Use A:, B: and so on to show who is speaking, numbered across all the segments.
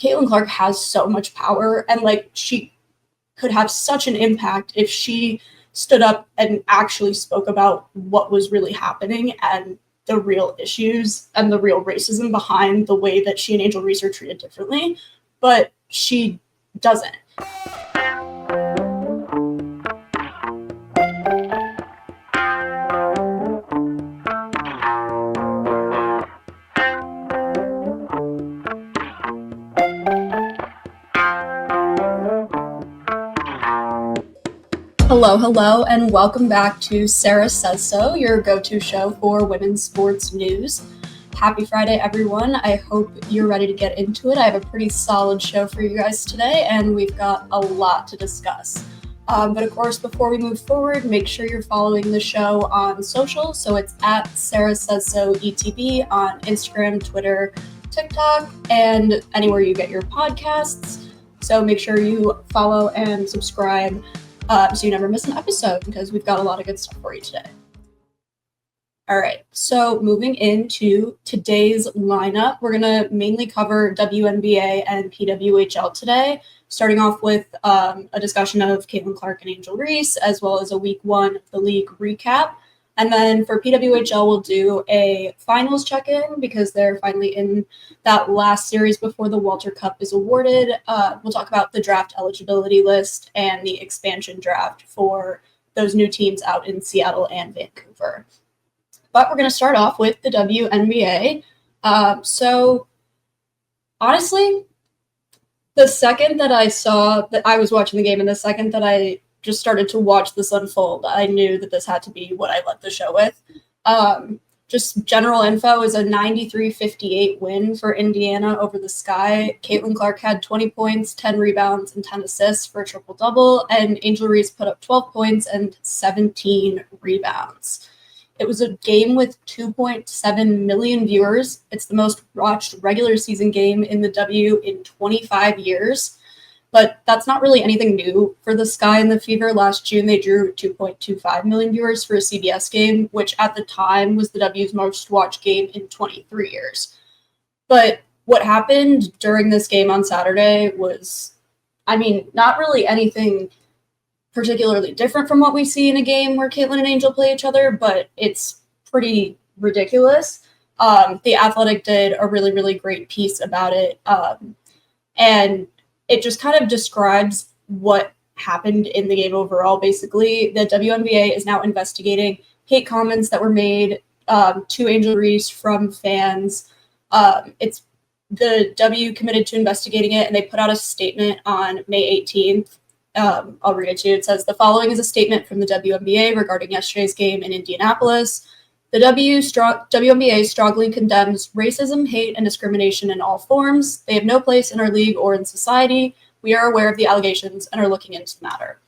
A: Caitlin Clark has so much power, and like she could have such an impact if she stood up and actually spoke about what was really happening and the real issues and the real racism behind the way that she and Angel Reese are treated differently. But she doesn't. Hello, and welcome back to Sarah Says So, your go-to show for women's sports news. Happy Friday, everyone. I hope you're ready to get into it. I have a pretty solid show for you guys today, and we've got a lot to discuss. But of course, before we move forward, make sure you're following the show on social. So it's at Sarah Says So ETB on Instagram, Twitter, TikTok, and anywhere you get your podcasts. So make sure you follow and subscribe so you never miss an episode, because we've got a lot of good stuff for you today. All right, so moving into today's lineup, we're going to mainly cover WNBA and PWHL today, starting off with a discussion of Caitlin Clark and Angel Reese, as well as a week one of the league recap. And then for PWHL, we'll do a finals check-in because they're finally in that last series before the Walter Cup is awarded. We'll talk about the draft eligibility list and the expansion draft for those new teams out in Seattle and Vancouver. But we're going to start off with the WNBA. So honestly, the second that I saw that I was watching the game and the second that I just started to watch this unfold, I knew that this had to be what I led the show with. Just general info is a 93-58 win for Indiana over the Sky. Caitlin Clark had 20 points, 10 rebounds, and 10 assists for a triple-double, and Angel Reese put up 12 points and 17 rebounds. It was a game with 2.7 million viewers. It's the most watched regular season game in the W in 25 years. But that's not really anything new for the Sky and the Fever. Last June, they drew 2.25 million viewers for a CBS game, which at the time was the W's most watched game in 23 years. But what happened during this game on Saturday was, not really anything particularly different from what we see in a game where Caitlin and Angel play each other, but it's pretty ridiculous. The Athletic did a really, really great piece about it. And it just kind of describes what happened in the game overall. Basically, the WNBA is now investigating hate comments that were made to Angel Reese from fans. It's the W committed to investigating it, and they put out a statement on May 18th. I'll read it to you. It says, "The following is a statement from the WNBA regarding yesterday's game in Indianapolis. The WNBA strongly condemns racism, hate, and discrimination in all forms. They have no place in our league or in society. We are aware of the allegations and are looking into the matter."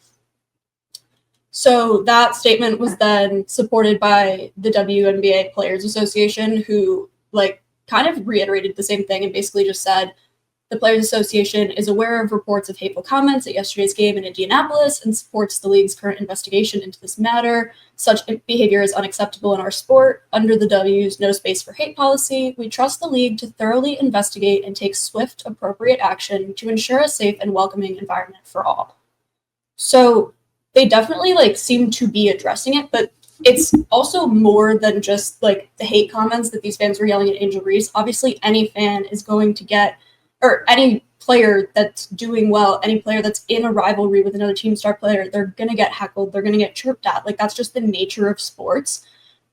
A: So that statement was then supported by the WNBA Players Association, who kind of reiterated the same thing and basically just said, "The Players Association is aware of reports of hateful comments at yesterday's game in Indianapolis and supports the league's current investigation into this matter. Such behavior is unacceptable in our sport. Under the W's no space for hate policy, we trust the league to thoroughly investigate and take swift, appropriate action to ensure a safe and welcoming environment for all." So they definitely seem to be addressing it, but it's also more than just the hate comments that these fans were yelling at Angel Reese. Obviously, any fan is going to get, or any player that's doing well, any player that's in a rivalry with another team star player, they're going to get heckled, they're going to get chirped at. That's just the nature of sports.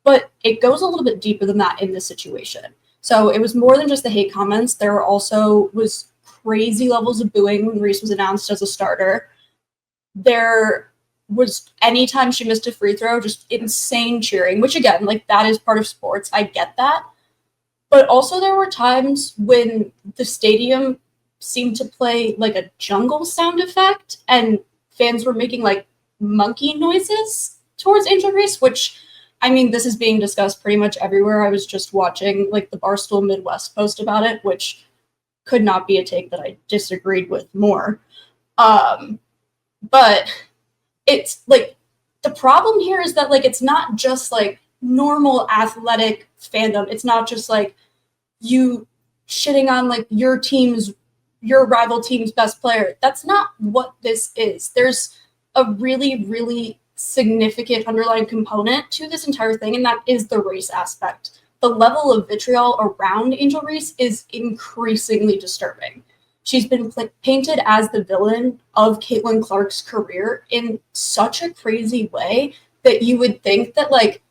A: But it goes a little bit deeper than that in this situation. So it was more than just the hate comments. There also was crazy levels of booing when Reese was announced as a starter. There was, anytime she missed a free throw, just insane cheering, which again, that is part of sports. I get that. But also there were times when the stadium seemed to play a jungle sound effect and fans were making monkey noises towards Angel Reese, which, this is being discussed pretty much everywhere. I was just watching the Barstool Midwest post about it, which could not be a take that I disagreed with more. But it's the problem here is that it's not just normal athletic fandom. It's not just you shitting on your team's your rival team's best player. That's not what this is. There's a really, really significant underlying component to this entire thing, and that is the race aspect. The level of vitriol around Angel Reese is increasingly disturbing. She's been painted as the villain of Caitlin Clark's career in such a crazy way that you would think that, like,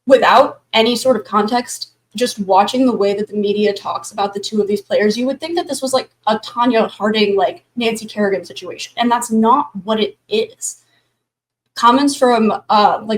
A: without any sort of context, just watching the way that the media talks about the two of these players, you would think that this was like a Tanya Harding, like Nancy Kerrigan situation. And that's not what it is. Comments from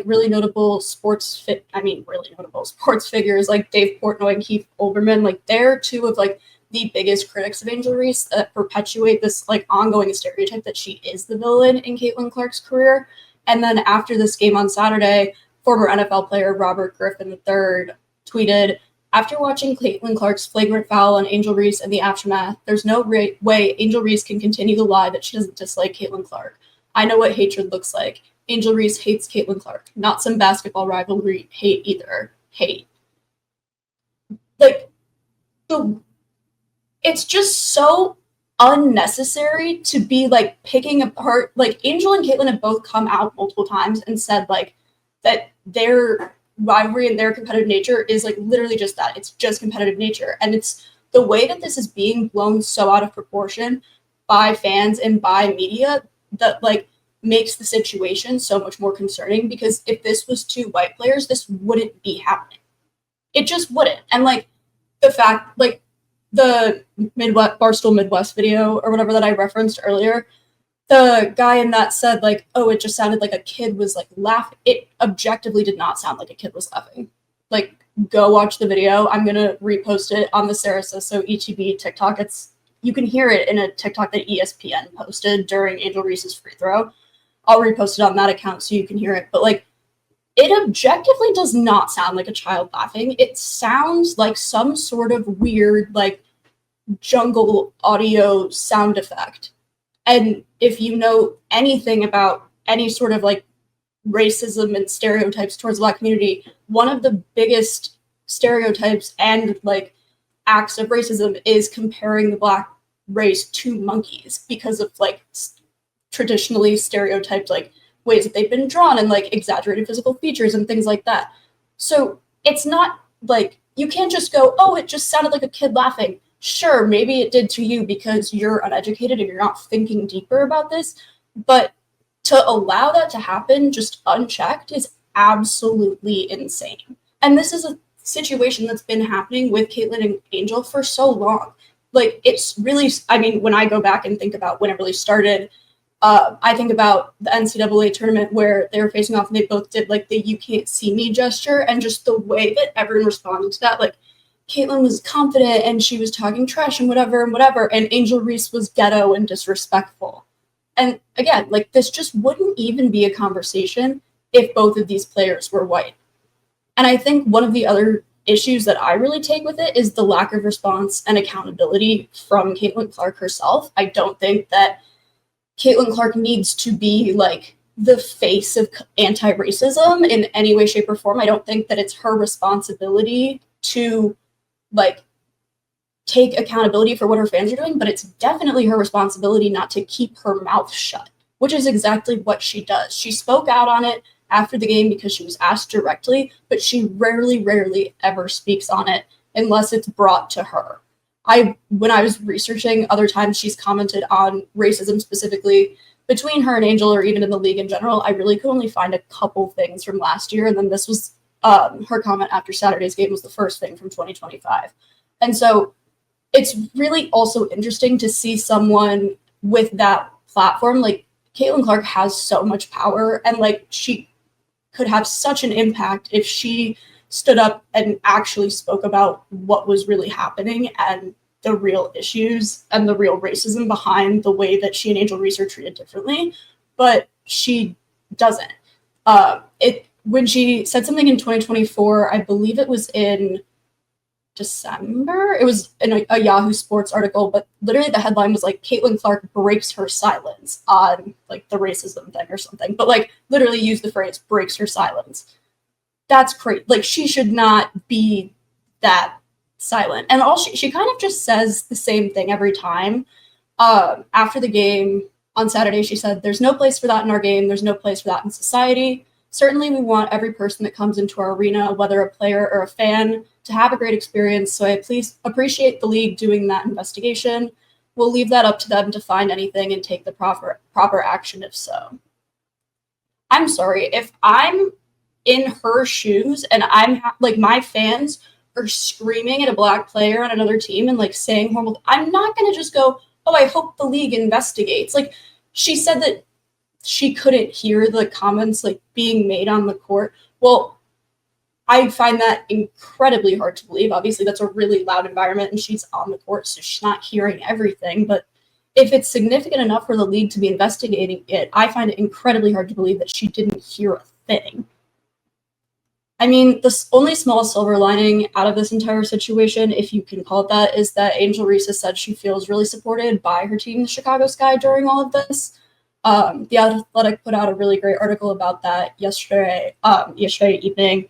A: really notable sports figures like Dave Portnoy and Keith Olbermann, like they're two of like the biggest critics of Angel Reese that perpetuate this like ongoing stereotype that she is the villain in Caitlin Clark's career. And then after this game on Saturday, former NFL player Robert Griffin III tweeted, "After watching Caitlin Clark's flagrant foul on Angel Reese and the aftermath, there's no way Angel Reese can continue the lie that she doesn't dislike Caitlin Clark. I know what hatred looks like. Angel Reese hates Caitlin Clark. Not some basketball rivalry hate either. Hate." Like, it's just so unnecessary to be like picking apart. Like, Angel and Caitlin have both come out multiple times and said like that their rivalry and their competitive nature is like literally just that. It's just competitive nature. And it's the way that this is being blown so out of proportion by fans and by media that like makes the situation so much more concerning, because if this was two white players, this wouldn't be happening. It just wouldn't. And like the fact, like the Barstool Midwest video or whatever that I referenced earlier, the guy in that said like, oh, it just sounded like a kid was like laughing. It objectively did not sound like a kid was laughing. Like, go watch the video. I'm going to repost it on the Sarah Says So ETB TikTok. You can hear it in a TikTok that ESPN posted during Angel Reese's free throw. I'll repost it on that account so you can hear it. But like, it objectively does not sound like a child laughing. It sounds like some sort of weird, like, jungle audio sound effect. And if you know anything about any sort of like racism and stereotypes towards the Black community, one of the biggest stereotypes and like acts of racism is comparing the Black race to monkeys because of like traditionally stereotyped like ways that they've been drawn and like exaggerated physical features and things like that. So it's not like you can't just go, oh, it just sounded like a kid laughing. Sure, maybe it did to you because you're uneducated and you're not thinking deeper about this, but to allow that to happen just unchecked is absolutely insane. And this is a situation that's been happening with Caitlin and Angel for so long. Like, it's really, I mean, when I go back and think about when it really started, I think about the NCAA tournament where they were facing off and they both did like the "you can't see me" gesture, and just the way that everyone responded to that. Like, Caitlin was confident and she was talking trash and whatever, and Angel Reese was ghetto and disrespectful. And again, like, this just wouldn't even be a conversation if both of these players were white. And I think one of the other issues that I really take with it is the lack of response and accountability from Caitlin Clark herself. I don't think that Caitlin Clark needs to be like the face of anti-racism in any way, shape, or form. I don't think that it's her responsibility to like take accountability for what her fans are doing, but it's definitely her responsibility not to keep her mouth shut, which is exactly what she does. She spoke out on it after the game because she was asked directly, but she rarely ever speaks on it unless it's brought to her. When I was researching other times she's commented on racism specifically between her and Angel, or even in the league in general, I really could only find a couple things from last year, and then this was her comment after Saturday's game was the first thing from 2025. And so it's really also interesting to see someone with that platform. Like, Caitlin Clark has so much power, and like she could have such an impact if she stood up and actually spoke about what was really happening and the real issues and the real racism behind the way that she and Angel Reese are treated differently. But she doesn't. When she said something in 2024, I believe it was in December. It was in a Yahoo Sports article, but literally the headline was like, Caitlin Clark breaks her silence on like the racism thing or something, but like literally used the phrase breaks her silence. That's crazy. Like, she should not be that silent. And all she kind of just says the same thing every time, After the game on Saturday, she said, "There's no place for that in our game. There's no place for that in society. Certainly, we want every person that comes into our arena, whether a player or a fan, to have a great experience. So I please appreciate the league doing that investigation. We'll leave that up to them to find anything and take the proper action if so." I'm sorry, if I'm in her shoes and like my fans are screaming at a Black player on another team and like saying horrible, I'm not gonna just go, "Oh, I hope the league investigates." Like, she said that she couldn't hear the comments like being made on the court. Well, I find that incredibly hard to believe. Obviously, that's a really loud environment and she's on the court, so she's not hearing everything. But if it's significant enough for the league to be investigating it, I find it incredibly hard to believe that she didn't hear a thing. I mean, the only small silver lining out of this entire situation, if you can call it that, is that Angel Reese has said she feels really supported by her team, the Chicago Sky, during all of this. The Athletic put out a really great article about that yesterday evening.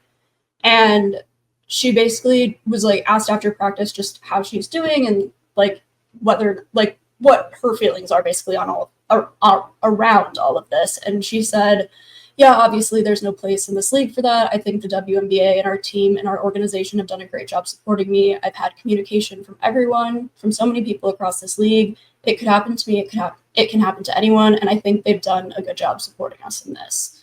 A: And she basically was like asked after practice just how she's doing and like whether like what her feelings are basically on around all of this. And she said, "Yeah, obviously there's no place in this league for that. I think the WNBA and our team and our organization have done a great job supporting me. I've had communication from everyone, from so many people across this league. It could happen to me. It can happen to anyone. And I think they've done a good job supporting us in this."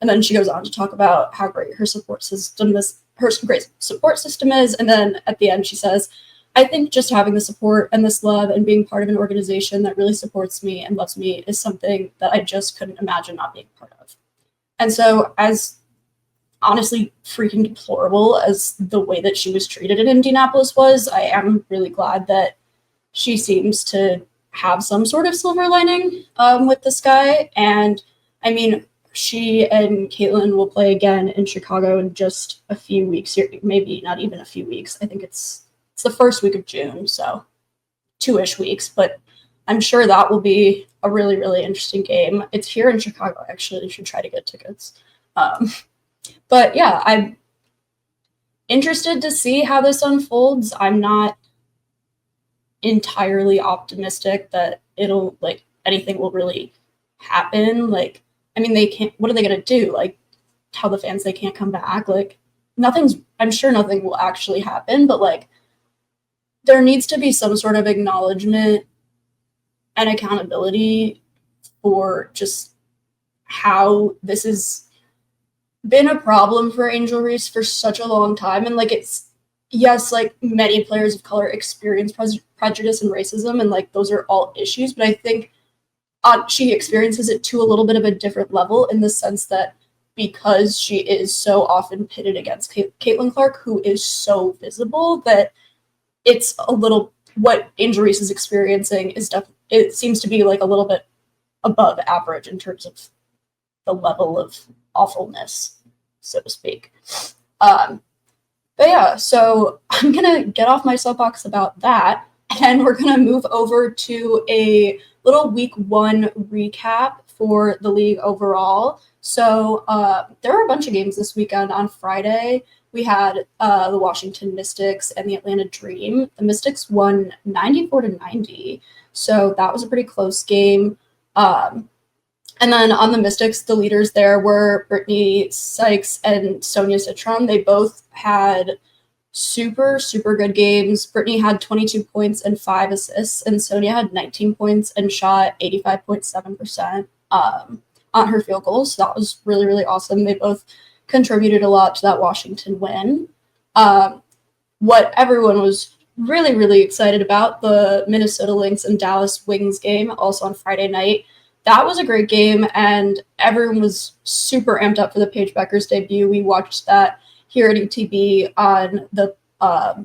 A: And then she goes on to talk about how great her support system is. And then at the end, she says, "I think just having the support and this love and being part of an organization that really supports me and loves me is something that I just couldn't imagine not being part of." And so, as honestly freaking deplorable as the way that she was treated in Indianapolis was, I am really glad that she seems to have some sort of silver lining with this guy. And I mean, she and Caitlin will play again in Chicago in just a few weeks, maybe not even a few weeks. I think it's the first week of June, so 2-ish weeks. But I'm sure that will be a really, really interesting game. It's here in Chicago, actually. You should try to get tickets. But yeah, I'm interested to see how this unfolds. I'm not entirely optimistic that it'll, like, anything will really happen. Like, I mean, they can't, what are they going to do? Like, tell the fans they can't come back? Like, I'm sure nothing will actually happen, but, like, there needs to be some sort of acknowledgement and accountability for just how this has been a problem for Angel Reese for such a long time. And, like, it's, yes, like, many players of color experience prejudice and racism, and, like, those are all issues, but I think she experiences it to a little bit of a different level in the sense that because she is so often pitted against Caitlin Clark, who is so visible, that it's a little, what Angel Reese is experiencing is it seems to be like a little bit above average in terms of the level of awfulness, so to speak. But yeah, so I'm gonna get off my soapbox about that, and we're gonna move over to a little week 1 recap for the league overall. So there were a bunch of games this weekend. On Friday, we had the Washington Mystics and the Atlanta Dream. The Mystics won 94-90, so that was a pretty close game. And then on the Mystics, the leaders there were Brittany Sykes and Sonia Citron. They both had super, super good games. Brittany had 22 points and 5 assists, and Sonia had 19 points and shot 85.7% on her field goals. So that was really, really awesome. They both contributed a lot to that Washington win. What everyone was really, really excited about, the Minnesota Lynx and Dallas Wings game, also on Friday night. That was a great game, and everyone was super amped up for the Paige Bueckers debut. We watched that here at ETB on the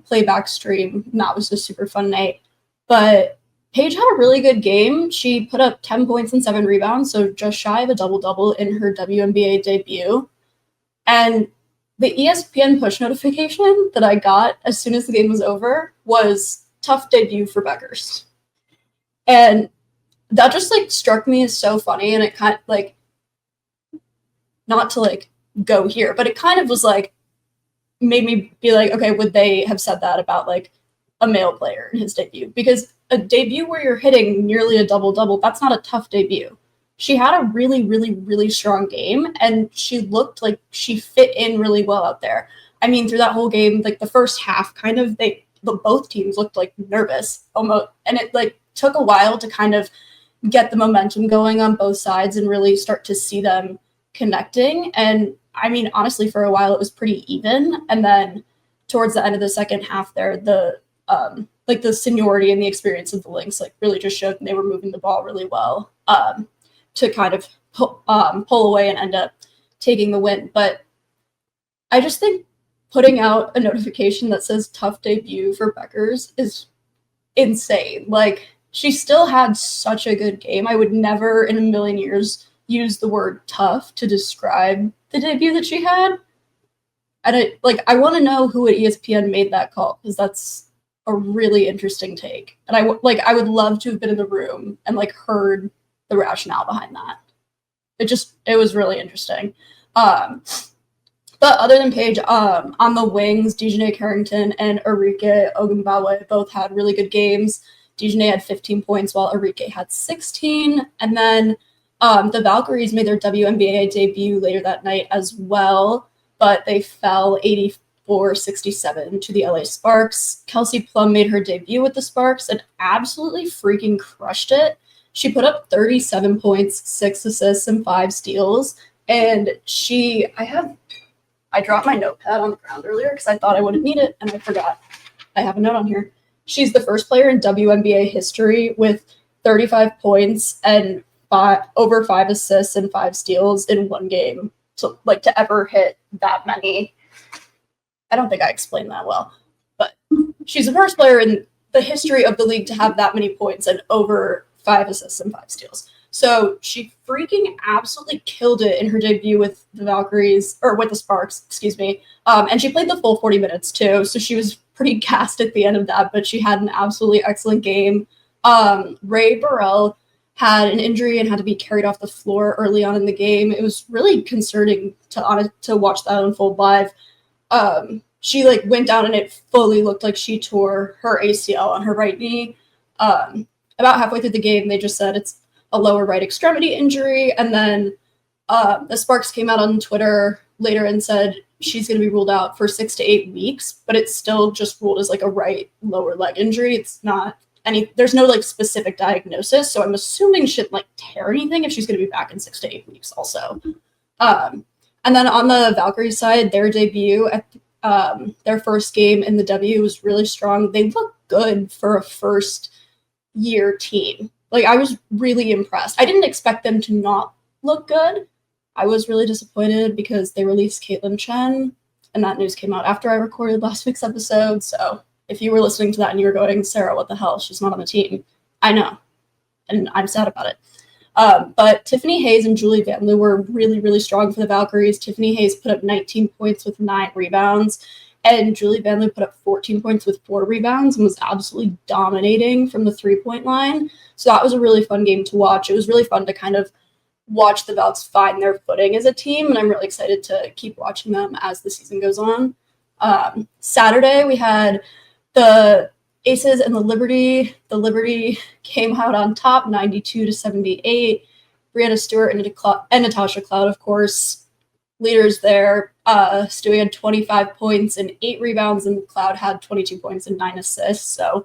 A: Playback stream, and that was a super fun night. But Paige had a really good game. She put up 10 points and 7 rebounds, so just shy of a double-double in her WNBA debut. And the ESPN push notification that I got as soon as the game was over was tough debut for Bueckers. And that just, like, struck me as so funny, and it kind of, like, not to, like, go here, but it kind of was, like, made me be like, okay, would they have said that about, like, a male player in his debut? Because a debut where you're hitting nearly a double-double, that's not a tough debut. She had a really, really, really strong game, and she looked like she fit in really well out there. I mean, through that whole game, like the first half, kind of both teams looked like nervous almost, and it like took a while to kind of get the momentum going on both sides and really start to see them connecting. And I mean, honestly, for a while it was pretty even, and then towards the end of the second half, there like the seniority and the experience of the Lynx like really just showed, and they were moving the ball really well to kind of pull away and end up taking the win. But I just think putting out a notification that says tough debut for Beckers is insane. Like, she still had such a good game. I would never in a million years use the word tough to describe the debut that she had. And I want to know who at ESPN made that call, because that's a really interesting take. And I would love to have been in the room and like heard the rationale behind that. It was really interesting. But other than Paige, on the wings, Dejanay Carrington and Arike Ogunbawe both had really good games. Dejanay had 15 points while Arike had 16. And then the Valkyries made their WNBA debut later that night as well, but they fell 84-67 to the LA Sparks. Kelsey Plum made her debut with the Sparks and absolutely freaking crushed it. She put up 37 points, 6 assists, and 5 steals. And I dropped my notepad on the ground earlier because I thought I wouldn't need it, and I forgot. I have a note on here. She's the first player in WNBA history with 35 points and over 5 assists and 5 steals in one game to ever hit that many. I don't think I explained that well, but she's the first player in the history of the league to have that many points and over 5 assists and 5 steals. So she freaking absolutely killed it in her debut with the Valkyries, or with the Sparks, excuse me. And she played the full 40 minutes too, so she was pretty gassed at the end of that, but she had an absolutely excellent game. Ray Burrell had an injury and had to be carried off the floor early on in the game. It was really concerning to watch that unfold live. She went down and it fully looked like she tore her ACL on her right knee. About halfway through the game, they just said it's a lower right extremity injury. And then the Sparks came out on Twitter later and said she's going to be ruled out for 6 to 8 weeks, but it's still just ruled as a right lower leg injury. It's not there's no specific diagnosis. So I'm assuming she didn't tear anything if she's going to be back in 6 to 8 weeks also. And then on the Valkyrie side, their debut at their first game in the W was really strong. They looked good for a first year team. I was really impressed. I didn't expect them to not look good. I was really disappointed because they released Caitlin Chen, and that news came out after I recorded last week's episode. So if you were listening to that and you were going, Sarah, what the hell? She's not on the team. I know, and I'm sad about it. But Tiffany Hayes and Julie Vanloo were really, really strong for the Valkyries. Tiffany Hayes put up 19 points with 9 rebounds, and Julie Vanloo put up 14 points with 4 rebounds and was absolutely dominating from the 3-point line. So that was a really fun game to watch. It was really fun to kind of watch the Valks find their footing as a team, and I'm really excited to keep watching them as the season goes on. Saturday, we had the Aces and the Liberty. The Liberty came out on top, 92-78. Brianna Stewart and Natasha Cloud, of course, leaders there. Stewie had 25 points and 8 rebounds, and Cloud had 22 points and 9 assists. So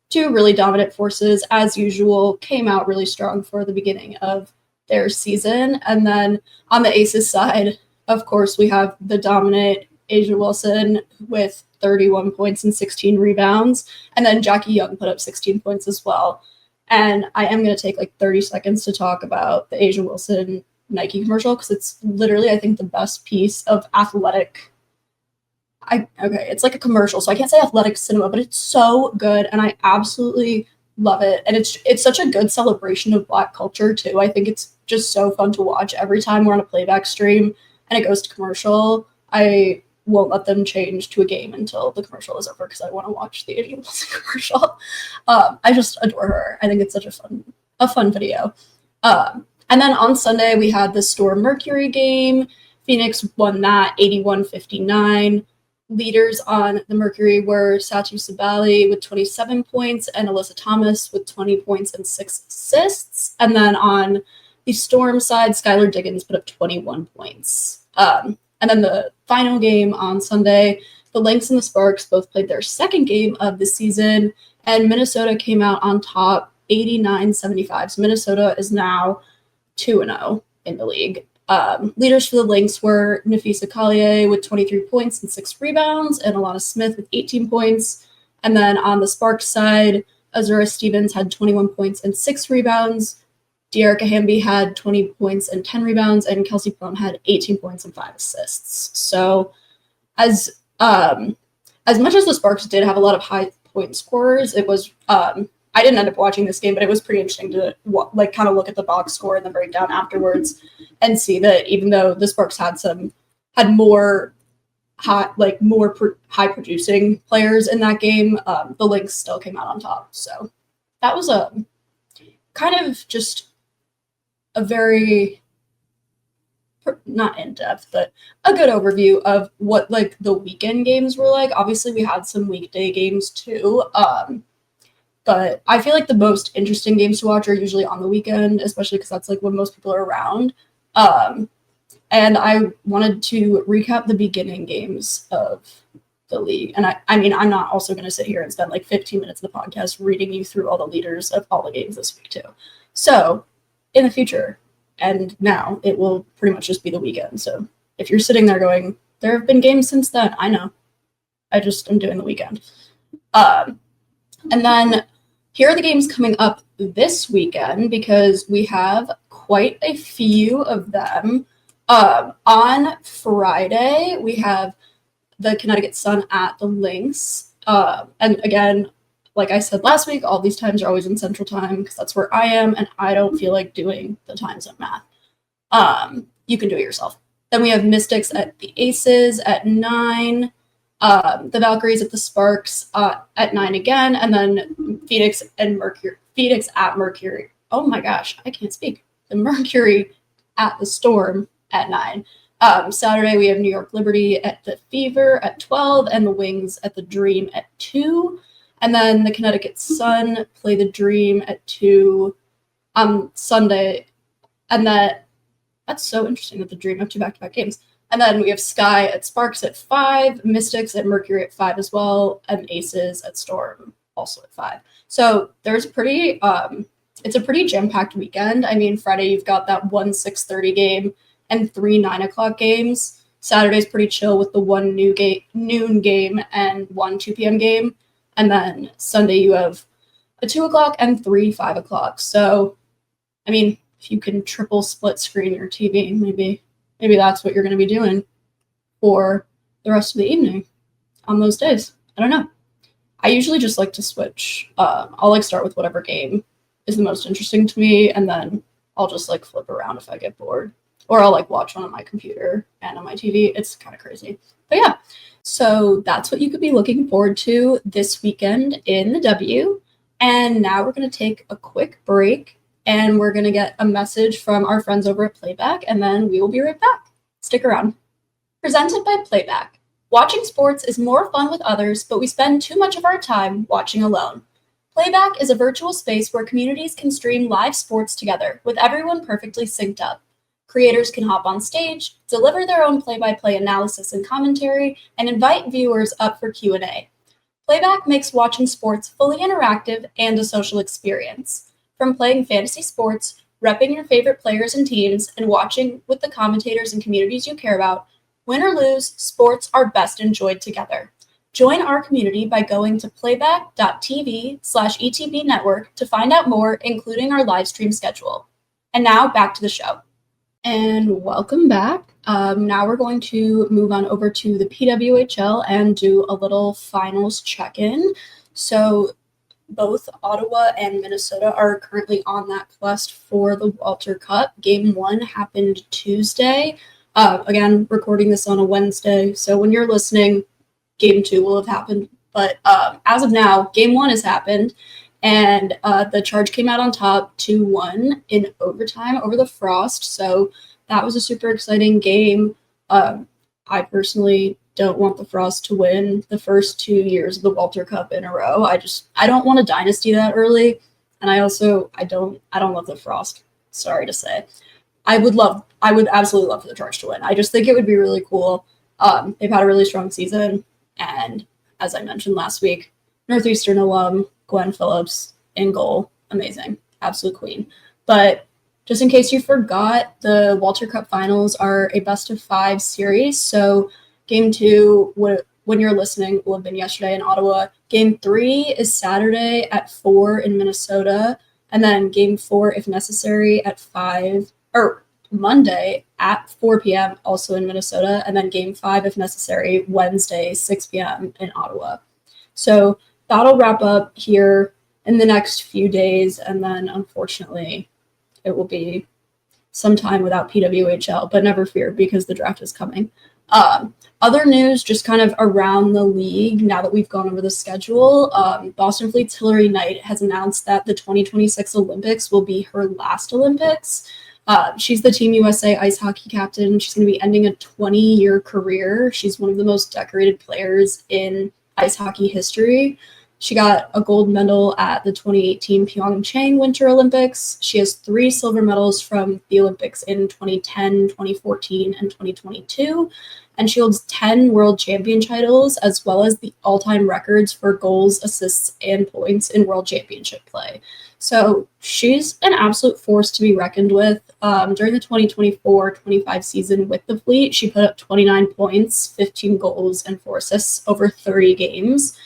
A: 2 really dominant forces, as usual, came out really strong for the beginning of their season. And then on the Aces side, of course, we have the dominant Asia Wilson with 31 points and 16 rebounds. And then Jackie Young put up 16 points as well. And I am going to take 30 seconds to talk about the Asia Wilson Nike commercial, because it's literally, I think, the best piece of athletic. It's like a commercial, so I can't say athletic cinema, but it's so good, and I absolutely love it. And it's such a good celebration of Black culture too. I think it's just so fun to watch. Every time we're on a playback stream and it goes to commercial, I won't let them change to a game until the commercial is over, because I want to watch the Asia Wilson commercial. I just adore her. I think it's such a fun video. And then on Sunday, we had the Storm Mercury game. Phoenix won that 81-59. leaders on the Mercury were Satu Sabali with 27 points and Alyssa Thomas with 20 points and 6 assists. And then on the Storm side, Skylar Diggins put up 21 points. And then the final game on Sunday, the Lynx and the Sparks both played their second game of the season, and Minnesota came out on top 89-75. So Minnesota is now 2-0 in the league. Leaders for the Lynx were Nafisa Collier with 23 points and 6 rebounds, and Alana Smith with 18 points. And then on the Sparks side, Azura Stevens had 21 points and 6 rebounds. Dearica Hamby had 20 points and 10 rebounds, and Kelsey Plum had 18 points and 5 assists. So as much as the Sparks did have a lot of high point scorers, it was I didn't end up watching this game, but it was pretty interesting to kind of look at the box score and the breakdown afterwards and see that even though the Sparks had more high producing players in that game, the Lynx still came out on top. So that was a kind of just a very not in depth, but a good overview of what the weekend games were like. Obviously, we had some weekday games too. But I feel like the most interesting games to watch are usually on the weekend, especially because that's when most people are around. And I wanted to recap the beginning games of the league. And I mean, I'm not also going to sit here and spend 15 minutes of the podcast reading you through all the leaders of all the games this week too. So in the future and now, it will pretty much just be the weekend. So if you're sitting there going, there have been games since then, I know. I just am doing the weekend. And then here are the games coming up this weekend because we have quite a few of them. On Friday, we have the Connecticut Sun at the Lynx. And again, like I said last week, all these times are always in Central Time because that's where I am, and I don't feel like doing the times of math. You can do it yourself. Then we have Mystics at the Aces at 9. The Valkyries at the Sparks at 9 again, and then Phoenix at Mercury. Oh my gosh, I can't speak. The Mercury at the Storm at 9. Saturday we have New York Liberty at the Fever at 12, and the Wings at the Dream at 2. And then the Connecticut Sun play the Dream at 2 Sunday. And that's so interesting that the Dream have 2 back-to-back games. And then we have Sky at Sparks at 5, Mystics at Mercury at 5 as well, and Aces at Storm also at 5. So there's it's a pretty jam-packed weekend. I mean, Friday you've got that 1 6:30 game and 3 9 o'clock games. Saturday's pretty chill with the 1 noon game and 1 2 p.m. game. And then Sunday you have a 2 o'clock and 3 5 o'clock. So, I mean, if you can triple split screen your TV, maybe that's what you're going to be doing for the rest of the evening on those days. I don't know. I usually just like to switch. I'll start with whatever game is the most interesting to me, and then I'll just flip around if I get bored. Or I'll watch one on my computer and on my TV. It's kind of crazy. But yeah, so that's what you could be looking forward to this weekend in the W. And now we're going to take a quick break, and we're going to get a message from our friends over at Playback, and then we will be right back. Stick around. Presented by Playback. Watching sports is more fun with others, but we spend too much of our time watching alone. Playback is a virtual space where communities can stream live sports together, with everyone perfectly synced up. Creators can hop on stage, deliver their own play-by-play analysis and commentary, and invite viewers up for Q&A. Playback makes watching sports fully interactive and a social experience. From playing fantasy sports, repping your favorite players and teams, and watching with the commentators and communities you care about, win or lose, sports are best enjoyed together. Join our community by going to playback.tv/ETB network to find out more, including our live stream schedule. And now back to the show. And welcome back. Now we're going to move on over to the PWHL and do a little finals check-in. So both Ottawa and Minnesota are currently on that quest for the Walter Cup. Game 1 happened Tuesday. Again, recording this on a Wednesday. So when you're listening, Game 2 will have happened. But as of now, Game 1 has happened. And the Charge came out on top 2-1 in overtime over the Frost. So that was a super exciting game. I personally don't want the Frost to win the first 2 years of the Walter Cup in a row. I don't want a dynasty that early, and I don't love the Frost. Sorry to say. I would absolutely love for the Charge to win. I just think it would be really cool. They've had a really strong season, and as I mentioned last week, Northeastern alum Gwen Phillips in goal, amazing, absolute queen. But just in case you forgot, the Walter Cup finals are a best-of-5 series. So Game 2, when you're listening, will have been yesterday in Ottawa. Game 3 is Saturday at 4 in Minnesota, and then Game 4, if necessary, at 5, or Monday at 4 p.m. also in Minnesota, and then Game 5, if necessary, Wednesday, 6 p.m. in Ottawa. So that'll wrap up here in the next few days, and then unfortunately it will be some time without PWHL, but never fear because the draft is coming. Other news just kind of around the league now that we've gone over the schedule. Boston Fleet's Hillary Knight has announced that the 2026 Olympics will be her last Olympics. She's the Team USA ice hockey captain. She's going to be ending a 20-year career. She's one of the most decorated players in ice hockey history. She got a gold medal at the 2018 Pyeongchang Winter Olympics. She has 3 silver medals from the Olympics in 2010, 2014, and 2022. And she holds 10 world champion titles, as well as the all-time records for goals, assists, and points in world championship play. So she's an absolute force to be reckoned with. During the 2024-25 season with the Fleet, she put up 29 points, 15 goals, and 4 assists over 30 games.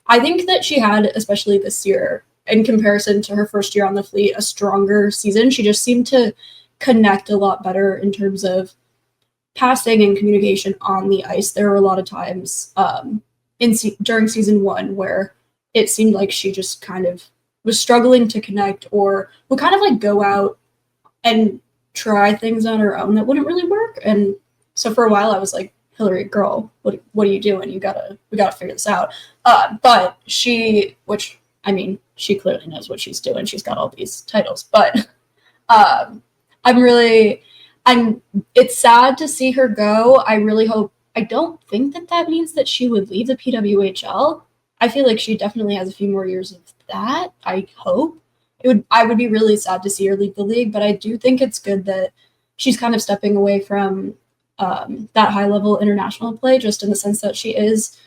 A: I think that she had, especially this year, in comparison to her first year on the Fleet, a stronger season. She just seemed to connect a lot better in terms of passing and communication on the ice. There were a lot of times during season 1 where it seemed like she just kind of was struggling to connect, or would kind of like go out and try things on her own that wouldn't really work. And so for a while I was like, Hillary, girl, what are you doing? We gotta figure this out. But she clearly knows what she's doing. She's got all these titles, but it's sad to see her go. I don't think that means that she would leave the PWHL. I feel like she definitely has a few more years of that. I hope. I would be really sad to see her leave the league, but I do think it's good that she's kind of stepping away from that high level international play, just in the sense that she is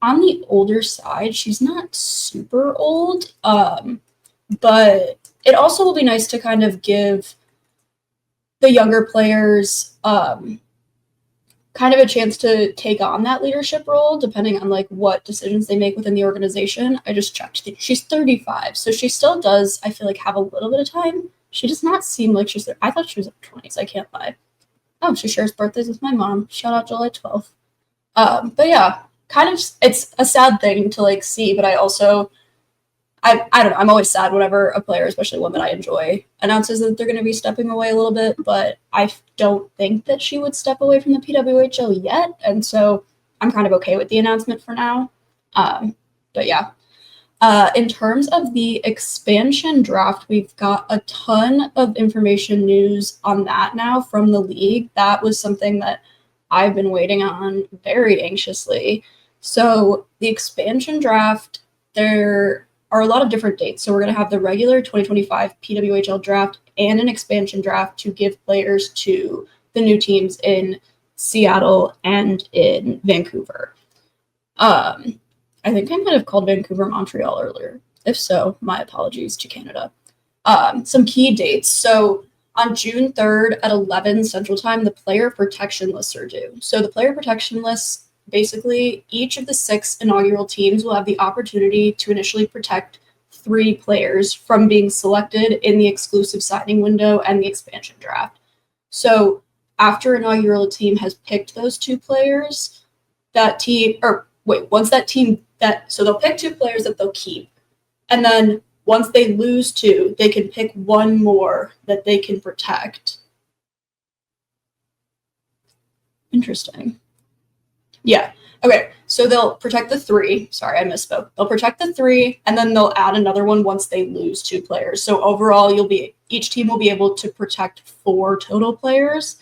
A: on the older side. She's not super old, but it also will be nice to kind of give the younger players kind of a chance to take on that leadership role, depending on like what decisions they make within the organization. I just checked. She's 35, so she still does, I feel like, have a little bit of time. She does not seem like she's there. I thought she was in her 20s. I can't lie. Oh, she shares birthdays with my mom. Shout out July 12th. But yeah, kind of, it's a sad thing to like see, but I don't know. I'm always sad whenever a player, especially one that I enjoy, announces that they're going to be stepping away a little bit, but I don't think that she would step away from the PWHL yet, and so I'm kind of okay with the announcement for now. But yeah. In terms of the expansion draft, we've got a ton of information news on that now from the league. That was something that I've been waiting on very anxiously. So the expansion draft, there are a lot of different dates. So we're going to have the regular 2025 PWHL draft and an expansion draft to give players to the new teams in Seattle and in Vancouver. I think I might have called Vancouver Montreal earlier. If so, my apologies to Canada. Some key dates. So on June 3rd at 11 Central Time, the player protection lists are due. So the player protection lists, basically, each of the 6 inaugural teams will have the opportunity to initially protect 3 players from being selected in the exclusive signing window and the expansion draft. So after an inaugural team has picked those 2 players, so they'll pick 2 players that they'll keep. And then once they lose 2, they can pick 1 more that they can protect. Interesting. Yeah. Okay. So they'll protect the 3. Sorry, I misspoke. They'll protect the 3, and then they'll add another one once they lose 2 players. So overall, each team will be able to protect 4 total players.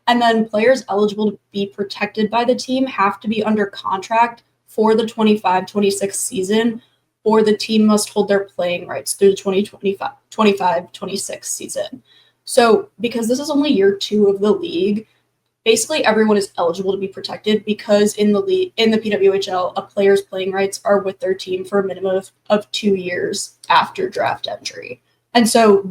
A: And then players eligible to be protected by the team have to be under contract for the 25-26 season, or the team must hold their playing rights through the 25-26 season. So because this is only year 2 of the league, basically everyone is eligible to be protected because in the PWHL, a player's playing rights are with their team for a minimum of 2 years after draft entry. And so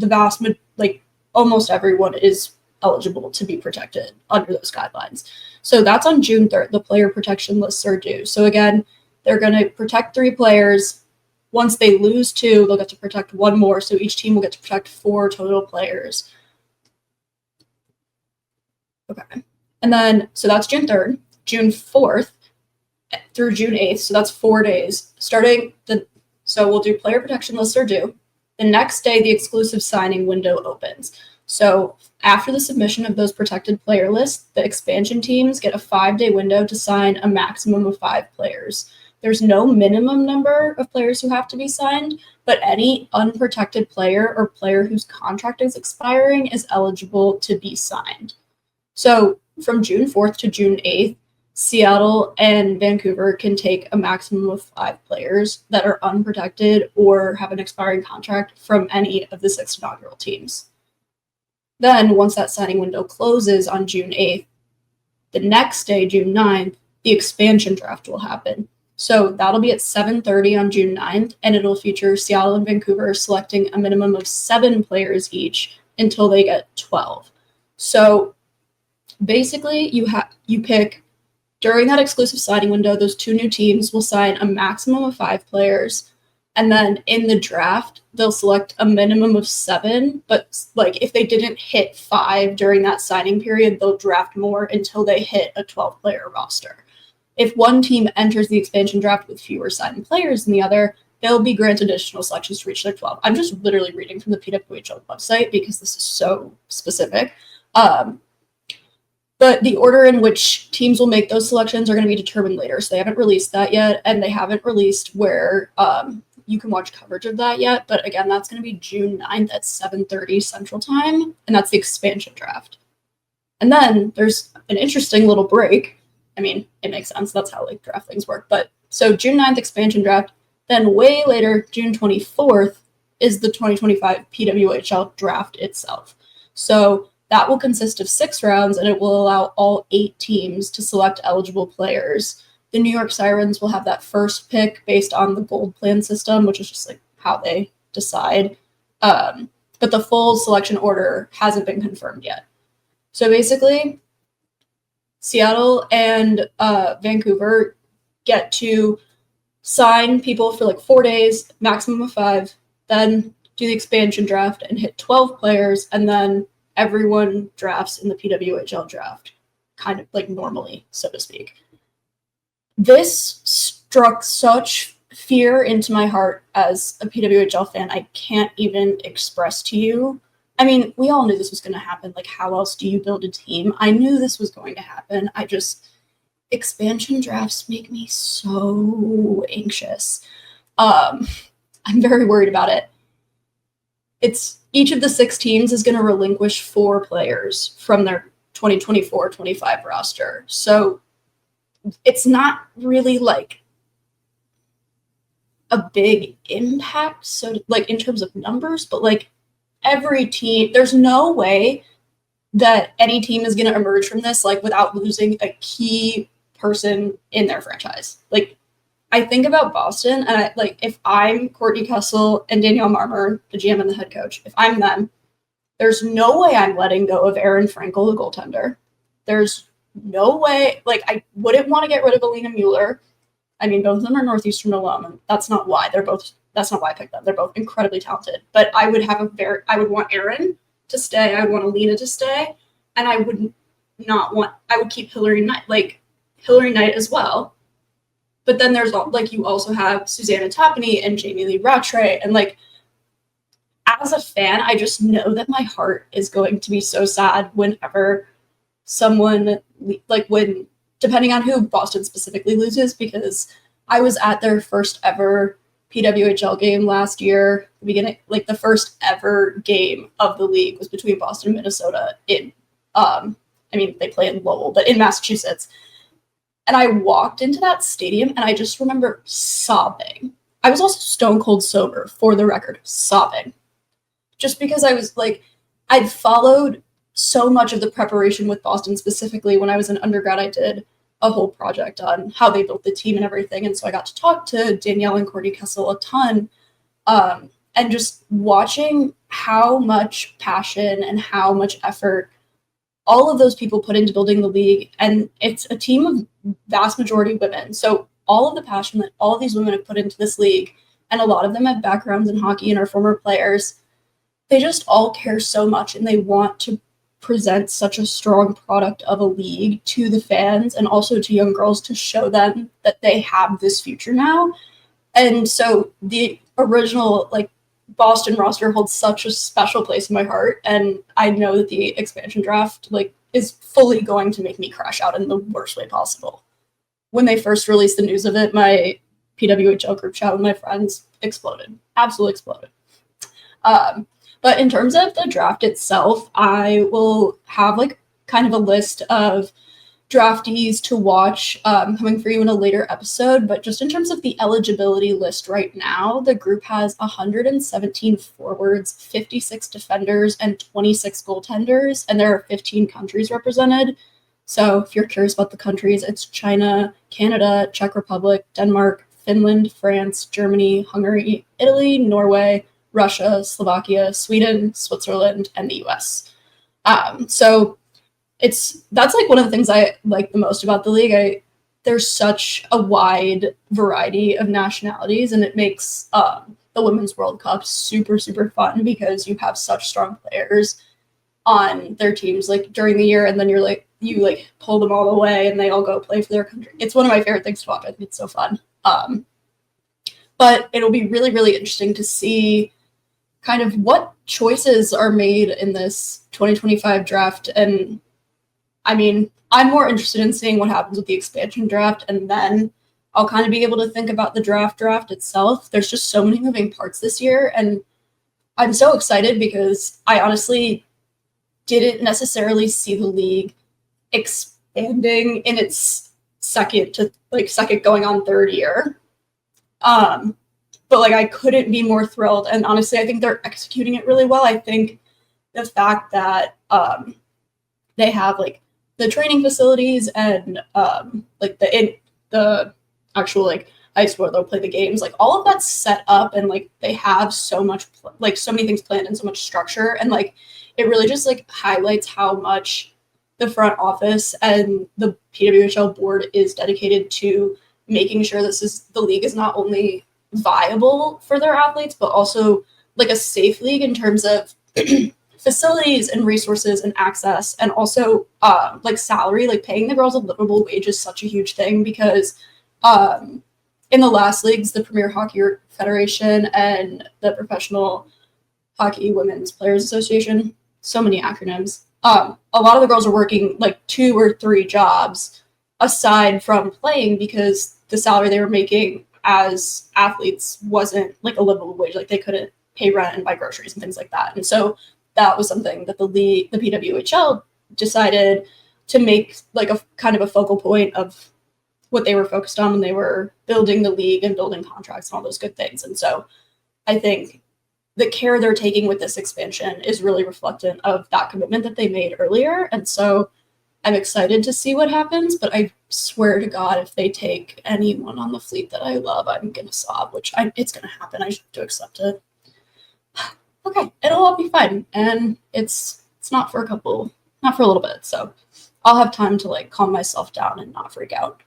A: almost everyone is eligible to be protected under those guidelines. So that's on June 3rd. The player protection lists are due. So again, they're going to protect 3 players. Once they lose 2, they'll get to protect 1 more. So each team will get to protect 4 total players. Okay. And then, so that's June 3rd, June 4th through June 8th. So that's 4 days. So we'll do player protection lists are due. The next day, the exclusive signing window opens. So after the submission of those protected player lists, the expansion teams get a 5-day window to sign a maximum of 5 players. There's no minimum number of players who have to be signed, but any unprotected player or player whose contract is expiring is eligible to be signed. So from June 4th to June 8th, Seattle and Vancouver can take a maximum of 5 players that are unprotected or have an expiring contract from any of the 6 inaugural teams. Then, once that signing window closes on June 8th, the next day, June 9th, the expansion draft will happen. So that'll be at 7:30 on June 9th, and it'll feature Seattle and Vancouver selecting a minimum of 7 players each until they get 12. So basically, you pick, during that exclusive signing window, those 2 new teams will sign a maximum of 5 players. And then in the draft, they'll select a minimum of 7. But if they didn't hit 5 during that signing period, they'll draft more until they hit a 12-player roster. If one team enters the expansion draft with fewer signed players than the other, they'll be granted additional selections to reach their 12. I'm just literally reading from the PWHL website because this is so specific. But the order in which teams will make those selections are going to be determined later. So they haven't released that yet, and they haven't released where you can watch coverage of that yet. But again, that's going to be June 9th at 7:30 Central Time, and that's the expansion draft. And then there's an interesting little break. I mean, it makes sense. That's how draft things work. But so June 9th expansion draft, then way later, June 24th, is the 2025 PWHL draft itself. So that will consist of 6 rounds, and it will allow all 8 teams to select eligible players. The New York Sirens will have that first pick based on the gold plan system, which is just how they decide. But the full selection order hasn't been confirmed yet. So basically, Seattle and Vancouver get to sign people for 4 days, maximum of 5, then do the expansion draft and hit 12 players, and then everyone drafts in the PWHL draft, kind of normally, so to speak. This struck such fear into my heart as a PWHL fan I can't even express to you. I mean, we all knew this was going to happen. How else do you build a team? I knew this was going to happen. Expansion drafts make me so anxious. I'm very worried about it. Each of the 6 teams is going to relinquish 4 players from their 2024-25 roster. So it's not really a big impact. So in terms of numbers, but every team, there's no way that any team is going to emerge from this without losing a key person in their franchise. I think about Boston, and if I'm Courtney Kessel and Danielle Marmer, the GM and the head coach, if I'm them, there's no way I'm letting go of Aaron Frankel, the goaltender. There's no way, I wouldn't want to get rid of Alina Mueller. I mean, both of them are Northeastern alum, and that's not why I picked them. They're both incredibly talented. But I would want Aaron to stay. I would want Alina to stay, and I would keep Hillary Knight as well. But then there's you also have Susanna Tapani and Jamie Lee Rattray, and as a fan, I just know that my heart is going to be so sad whenever someone depending on who Boston specifically loses, because I was at their first ever PWHL game last year. The beginning, the first ever game of the league was between Boston and Minnesota. I mean, they play in Lowell, but in Massachusetts. And I walked into that stadium and I just remember sobbing. I was also stone cold sober, for the record, sobbing. Just because I was like, I'd followed so much of the preparation with Boston, specifically when I was an undergrad. I did a whole project on how they built the team and everything. And so I got to talk to Danielle and Courtney Kessel a ton. And just watching how much passion and how much effort all of those people put into building the league. And it's a team of vast majority women. So all of the passion that all of these women have put into this league, and a lot of them have backgrounds in hockey and are former players, they just all care so much and they want to present such a strong product of a league to the fans and also to young girls to show them that they have this future now. And so the original Boston roster holds such a special place in my heart, and I know that the expansion draft is fully going to make me crash out in the worst way possible. When they first released the news of it, my PWHL group chat with my friends exploded, absolutely exploded. But in terms of the draft itself, I will have kind of a list of draftees to watch coming for you in a later episode. But just in terms of the eligibility list right now, the group has 117 forwards, 56 defenders, and 26 goaltenders, and there are 15 countries represented. So if you're curious about the countries, it's China, Canada, Czech Republic, Denmark, Finland, France, Germany, Hungary, Italy, Norway, Russia, Slovakia, Sweden, Switzerland, and the US. So that's one of the things I like the most about the league. There's such a wide variety of nationalities, and it makes the Women's World Cup super, super fun because you have such strong players on their teams during the year, and then you pull them all away and they all go play for their country. It's one of my favorite things to watch. I think it's so fun. But it'll be really, really interesting to see kind of what choices are made in this 2025 draft. And I mean, I'm more interested in seeing what happens with the expansion draft, and then I'll kind of be able to think about the draft itself. There's just so many moving parts this year, and I'm so excited because I honestly didn't necessarily see the league expanding in its second going on third year. But I couldn't be more thrilled. And honestly, I think they're executing it really well. I think the fact that they have the training facilities and the actual ice where they'll play the games, all of that's set up, and they have so much so many things planned and so much structure, and it really just highlights how much the front office and the PWHL board is dedicated to making sure the league is not only viable for their athletes, but also a safe league in terms of facilities and resources and access, and also salary. Paying the girls a livable wage is such a huge thing because in the last leagues, the Premier Hockey Federation and the Professional Hockey Women's Players Association, so many acronyms, a lot of the girls are working 2 or 3 jobs aside from playing because the salary they were making as athletes wasn't a livable wage. They couldn't pay rent and buy groceries and things like that. And so that was something that the PWHL decided to make a kind of a focal point of what they were focused on when they were building the league and building contracts and all those good things. And so I think the care they're taking with this expansion is really reflective of that commitment that they made earlier. And so I'm excited to see what happens, but I swear to God, if they take anyone on the fleet that I love, I'm going to sob, it's going to happen. I just have to accept it. Okay, it'll all be fine. And it's not for a little bit. So I'll have time to calm myself down and not freak out.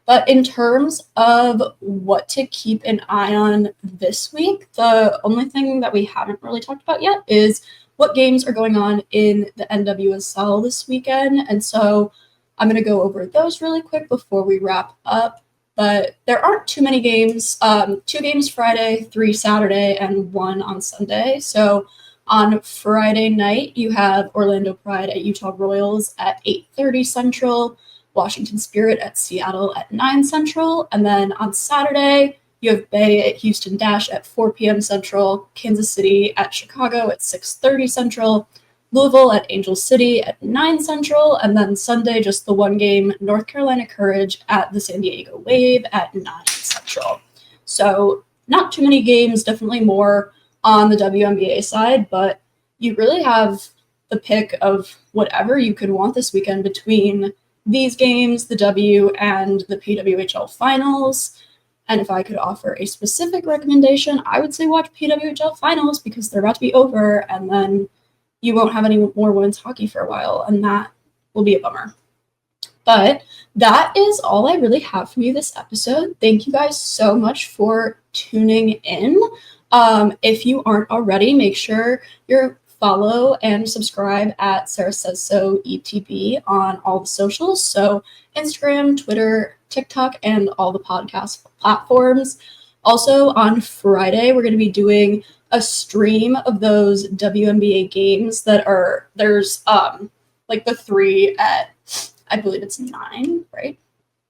A: But in terms of what to keep an eye on this week, the only thing that we haven't really talked about yet is what games are going on in the NWSL this weekend. And so I'm going to go over those really quick before we wrap up. But there aren't too many games. 2 games Friday, 3 Saturday, and 1 on Sunday. So on Friday night, you have Orlando Pride at Utah Royals at 8:30 Central, Washington Spirit at Seattle at 9 Central. And then on Saturday, you have Bay at Houston Dash at 4 p.m. Central, Kansas City at Chicago at 6:30 Central, Louisville at Angel City at 9 Central, and then Sunday, just the one game, North Carolina Courage at the San Diego Wave at 9 Central. So not too many games, definitely more on the WNBA side, but you really have the pick of whatever you could want this weekend between these games, the W and the PWHL finals. And if I could offer a specific recommendation, I would say watch PWHL finals because they're about to be over, and then you won't have any more women's hockey for a while, and that will be a bummer. But that is all I really have from you this episode. Thank you guys so much for tuning in. If you aren't already, make sure you're follow and subscribe at Sarah Says So ETB on all the socials. So Instagram, Twitter, TikTok, and all the podcast platforms. Also on Friday, we're going to be doing a stream of those WNBA games that there's like the 3 at, I believe it's 9, right?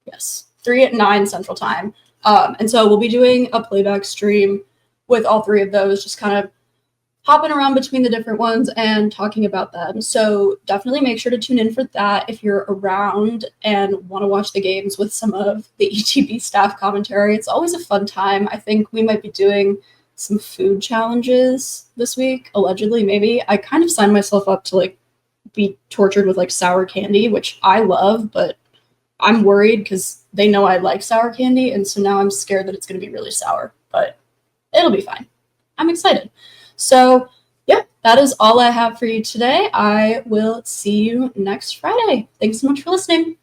A: Yes, 3 at 9 Central Time. And so we'll be doing a playback stream with all 3 of those, just kind of hopping around between the different ones and talking about them. So definitely make sure to tune in for that if you're around and want to watch the games with some of the ETB staff commentary. It's always a fun time. I think we might be doing some food challenges this week, allegedly, maybe. I kind of signed myself up to like be tortured with like sour candy, which I love, but I'm worried because they know I like sour candy, and so now I'm scared that it's going to be really sour, but it'll be fine. I'm excited. So, yeah, that is all I have for you today. I will see you next Friday. Thanks so much for listening.